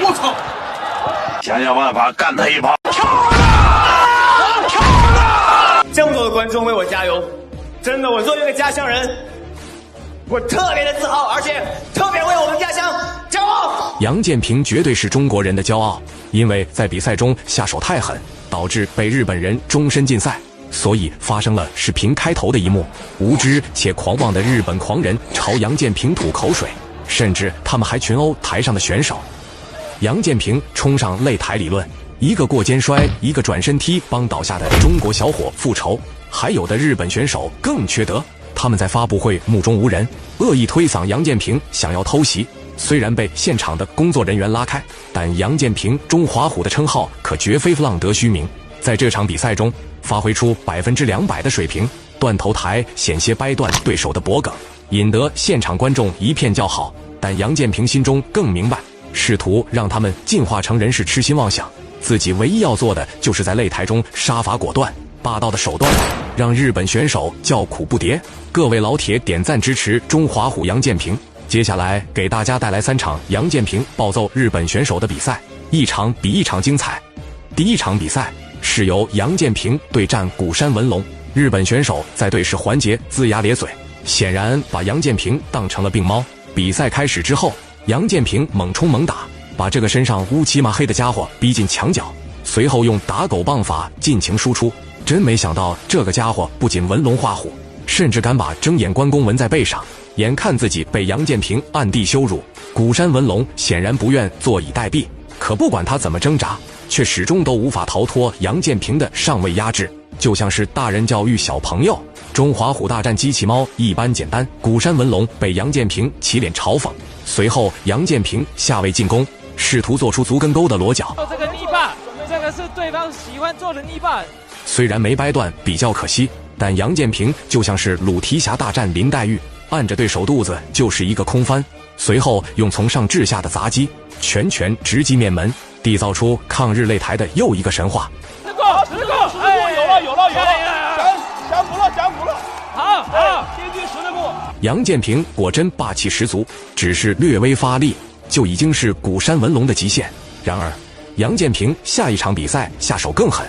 我操！想想办法干他一炮！这么多的观众为我加油，真的，我作为一个家乡人，我特别的自豪，而且特别为我们家乡骄傲。杨建平绝对是中国人的骄傲，因为在比赛中下手太狠，导致被日本人终身禁赛，所以发生了视频开头的一幕。无知且狂妄的日本狂人朝杨建平吐口水，甚至他们还群殴台上的选手。杨建平冲上擂台理论，一个过肩摔，一个转身踢，帮倒下的中国小伙复仇。还有的日本选手更缺德，他们在发布会目中无人，恶意推搡杨建平，想要偷袭。虽然被现场的工作人员拉开，但杨建平中华虎的称号可绝非浪得虚名。在这场比赛中，发挥出200%的水平，断头台险些掰断对手的脖颈，引得现场观众一片叫好。但杨建平心中更明白，试图让他们进化成人是痴心妄想，自己唯一要做的就是在擂台中杀伐果断，霸道的手段让日本选手叫苦不迭。各位老铁点赞支持中华虎杨建平。接下来给大家带来3场杨建平暴揍日本选手的比赛，一场比一场精彩。第一场比赛是由杨建平对战谷山文龙，日本选手在对视环节龇牙咧嘴，显然把杨建平当成了病猫。比赛开始之后，杨建平猛冲猛打，把这个身上乌漆麻黑的家伙逼进墙角，随后用打狗棒法尽情输出。真没想到这个家伙不仅文龙画虎，甚至敢把睁眼关公纹在背上。眼看自己被杨建平暗地羞辱，谷山文龙显然不愿坐以待毙，可不管他怎么挣扎，却始终都无法逃脱杨建平的上位压制，就像是大人教育小朋友。中华虎大战机器猫一般简单，谷山文龙被杨建平起脸嘲讽，随后杨建平下位进攻，试图做出足跟钩的裸脚。这个逆霸，这个是对方喜欢做的逆霸。虽然没掰断，比较可惜，但杨建平就像是鲁提辖大战林黛玉，按着对手肚子就是一个空翻，随后用从上至下的砸击，拳拳直击面门，缔造出抗日擂台的又一个神话。10个，有了，降服了，好，天军10的过。杨建平果真霸气十足，只是略微发力就已经是谷山文龙的极限。然而杨建平下一场比赛下手更狠。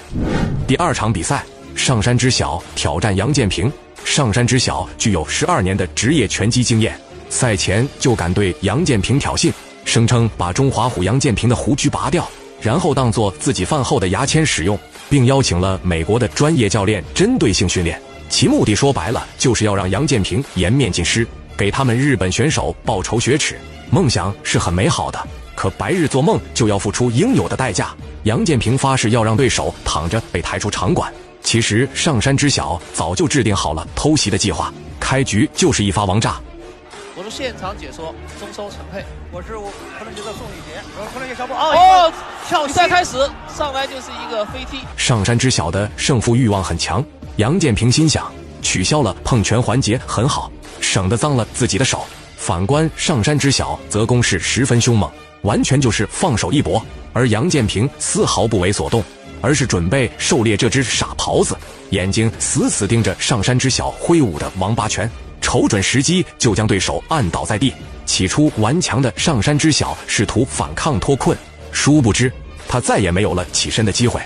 第2场比赛，上山知晓挑战杨建平。上山知晓具有12年的职业拳击经验，赛前就敢对杨建平挑衅，声称把中华虎杨建平的胡须拔掉，然后当作自己饭后的牙签使用，并邀请了美国的专业教练针对性训练。其目的说白了就是要让杨建平颜面尽失，给他们日本选手报仇雪耻。梦想是很美好的，可白日做梦就要付出应有的代价。杨建平发誓要让对手躺着被抬出场馆。其实上山知晓早就制定好了偷袭的计划，开局就是一发王炸。我是现场解说中收陈佩，我是昆仑决的宋宇杰，我是昆仑决小布。跳比赛开始，上来就是一个飞踢。上山知晓的胜负欲望很强，杨建平心想，取消了碰拳环节很好，省得脏了自己的手。反观上山知晓则攻势十分凶猛，完全就是放手一搏，而杨建平丝毫不为所动，而是准备狩猎这只傻狍子，眼睛死死盯着上山知晓挥舞的王八拳，瞅准时机就将对手按倒在地。起初顽强的上山知晓试图反抗脱困，殊不知他再也没有了起身的机会。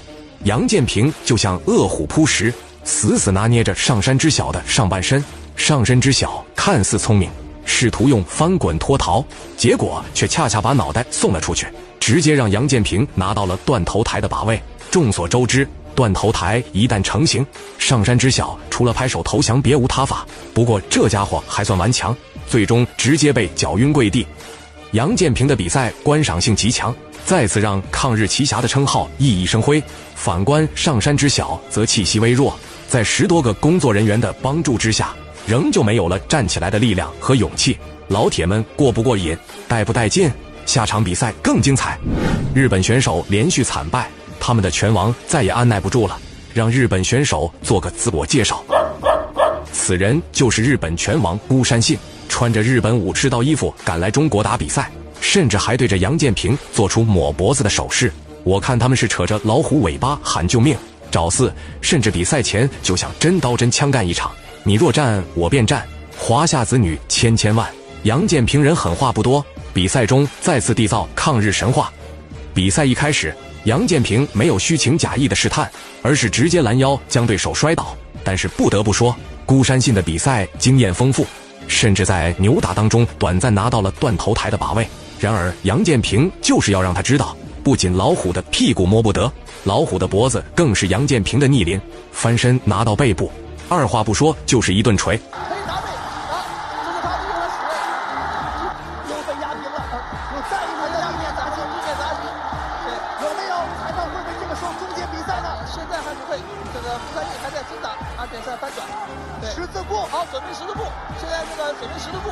杨建平就像饿虎扑食，死死拿捏着上山知晓的上半身。上山知晓看似聪明，试图用翻滚脱逃，结果却恰恰把脑袋送了出去，直接让杨建平拿到了断头台的把位。众所周知，断头台一旦成型，上山知晓除了拍手投降别无他法。不过这家伙还算顽强，最终直接被搅晕跪地。杨建平的比赛观赏性极强，再次让抗日奇侠的称号熠熠生辉。反观上山知晓则气息微弱，在10多个工作人员的帮助之下，仍旧没有了站起来的力量和勇气。老铁们过不过瘾，带不带劲？下场比赛更精彩。日本选手连续惨败，他们的拳王再也按耐不住了，让日本选手做个自我介绍。此人就是日本拳王孤山信，穿着日本武士道衣服赶来中国打比赛，甚至还对着杨建平做出抹脖子的手势。我看他们是扯着老虎尾巴喊救命，找死，甚至比赛前就想真刀真枪干一场，你若战我便战，华夏子女千千万。杨建平人狠话不多，比赛中再次缔造抗日神话。比赛一开始，杨建平没有虚情假意的试探，而是直接拦腰将对手摔倒。但是不得不说，孤山信的比赛经验丰富，甚至在扭打当中短暂拿到了断头台的把位。然而杨建平就是要让他知道，不仅老虎的屁股摸不得，老虎的脖子更是杨建平的逆鳞。翻身拿到背部，二话不说就是一顿锤。可以拿背啊，这是他的一个使，又被压平了，又再一轮的地面砸击，对，有没有裁判会不会这个时候终结比赛呢？现在还不会，这个傅山义还在挣扎，安点赛翻转，对，十字步，好，准备十字步，现在这个准备十字步，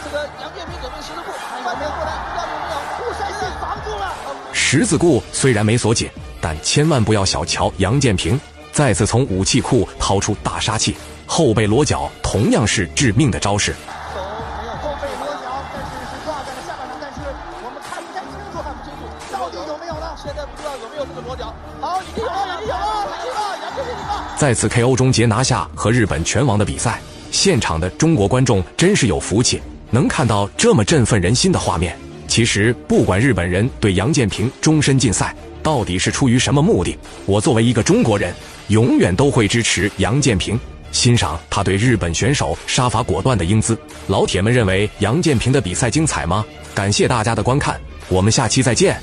这个杨建平准备十字步，翻面过来，要有没有？傅山义防住了。十字固虽然没锁紧，但千万不要小瞧杨建平，再次从武器库掏出大杀器，后背裸脚同样是致命的招式。手没有后背裸脚，但是挂在了下半场，但是我们看不太清楚，看不清楚到底有没有呢？现在不知道有没有这个裸脚。好，已经有了，已经有了，杨建平赢了。再次 KO 终结拿下和日本拳王的比赛，现场的中国观众真是有福气，能看到这么振奋人心的画面。其实不管日本人对杨建平终身禁赛到底是出于什么目的，我作为一个中国人，永远都会支持杨建平，欣赏他对日本选手杀伐果断的英姿。老铁们认为杨建平的比赛精彩吗？感谢大家的观看，我们下期再见。